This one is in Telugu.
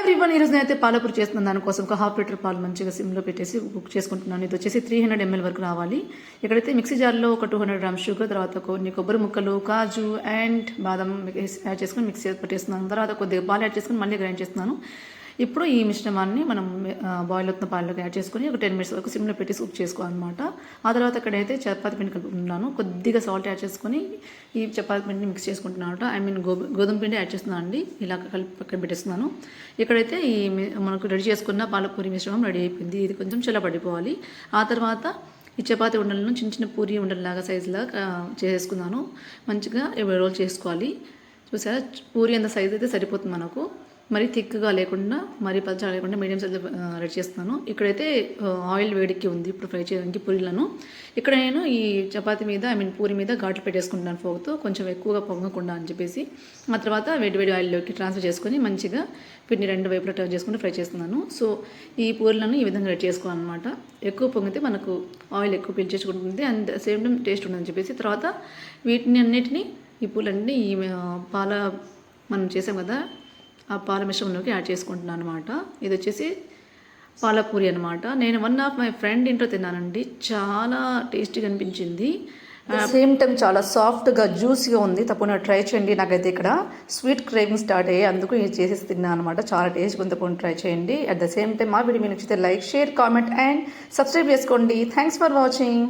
ఎవ్రీవన్ ఈరోజు నేనైతే పాలపూరి చేస్తున్నాను. దానికోసం ఒక హాఫ్ లీటర్ పాలు మంచిగా సిమ్లో పెట్టేసి కుక్ చేసుకుంటున్నాను. ఇది వచ్చేసి 300 ml వరకు రావాలి. ఇక్కడైతే మిక్సీ జార్లో ఒక 200 grams షుగర్, తర్వాత కొన్ని కొబ్బరి ముక్కలు, కాజు అండ్ బాదం యాడ్ చేసుకొని మిక్సీ పెట్టేస్తున్నాను. తర్వాత కొద్దిగా పాలు యాడ్ చేసుకొని మళ్ళీ గ్రైండ్ చేస్తున్నాను. ఇప్పుడు ఈ మిశ్రమాన్ని మనం బాయిల్ అవుతున్న పాలలోకి యాడ్ చేసుకొని ఒక 10 minutes వరకు సిమ్లో పెట్టి కుక్ చేసుకోవాలన్నమాట. ఆ తర్వాత ఇక్కడైతే చపాతి పిండి కలుపుకుంటున్నాను. కొద్దిగా సాల్ట్ యాడ్ చేసుకొని ఈ చపాతి పిండిని మిక్స్ చేసుకుంటున్నాను. గోధుమ పిండి యాడ్ చేస్తున్నాను అండి. ఇలా కలిపి పక్కన పెట్టేస్తున్నాను. ఇక్కడైతే ఈ మనకు రెడీ చేసుకున్న పాలపూరి మిశ్రమం రెడీ అయిపోయింది. ఇది కొంచెం చల్లబడిపోవాలి. ఆ తర్వాత ఈ చపాతి ఉండలను చిన్న చిన్న పూరి ఉండలాగా సైజులాగా చేసుకున్నాను. మంచిగా రోల్ చేసుకోవాలి. చూసారా, పూరి అంత సైజు అయితే సరిపోతుంది మనకు. మరీ థిక్గా లేకుండా మరీ పల్చగా లేకుండా మీడియం సైజ్ రెడీ చేస్తున్నాను. ఇక్కడైతే ఆయిల్ వేడికి ఉంది ఇప్పుడు ఫ్రై చేయడానికి పూరీలను. ఇక్కడ నేను ఈ చపాతి మీద పూరి మీద ఘాట్లు పెట్టేసుకుంటున్నాను ఫోక్తో, కొంచెం ఎక్కువగా పొంగకుండా అని చెప్పేసి. ఆ తర్వాత వేడి ఆయిల్లోకి ట్రాన్స్ఫర్ చేసుకొని మంచిగా పిండి 2 వైపులా టర్న్ చేసుకుంటూ ఫ్రై చేస్తున్నాను. సో ఈ పూరీలను ఈ విధంగా రెడీ చేసుకోవాలన్నమాట. ఎక్కువ పొంగితే మనకు ఆయిల్ ఎక్కువ పీల్చేసుకుంటుంది అండ్ సేమ్ టైం టేస్ట్ ఉండదని చెప్పేసి. తర్వాత వీటిని అన్నిటినీ ఈ పూలన్నీ ఈ పాల మనం చేసాం కదా ఆ పాల మిశ్రమంలోకి యాడ్ చేసుకుంటున్నాను అనమాట. ఇది వచ్చేసి పాలపూరి అనమాట. నేను వన్ ఆఫ్ మై ఫ్రెండ్ ఇంట్లో తిన్నానండి. చాలా టేస్టీగా అనిపించింది. సేమ్ టైం చాలా సాఫ్ట్గా జ్యూసీగా ఉంది. తప్పకుండా ట్రై చేయండి. నాకైతే ఇక్కడ స్వీట్ క్రేవింగ్ స్టార్ట్ అయ్యాయి, అందుకు ఇది చేసేసి తిన్నాను అనమాట. చాలా టేస్ట్గా ఉంది. తప్పకుండా ట్రై చేయండి. అట్ ద సేమ్ టైం మా వీడియో మీకు నచ్చితే like, share, comment and subscribe చేసుకోండి. Thanks for watching.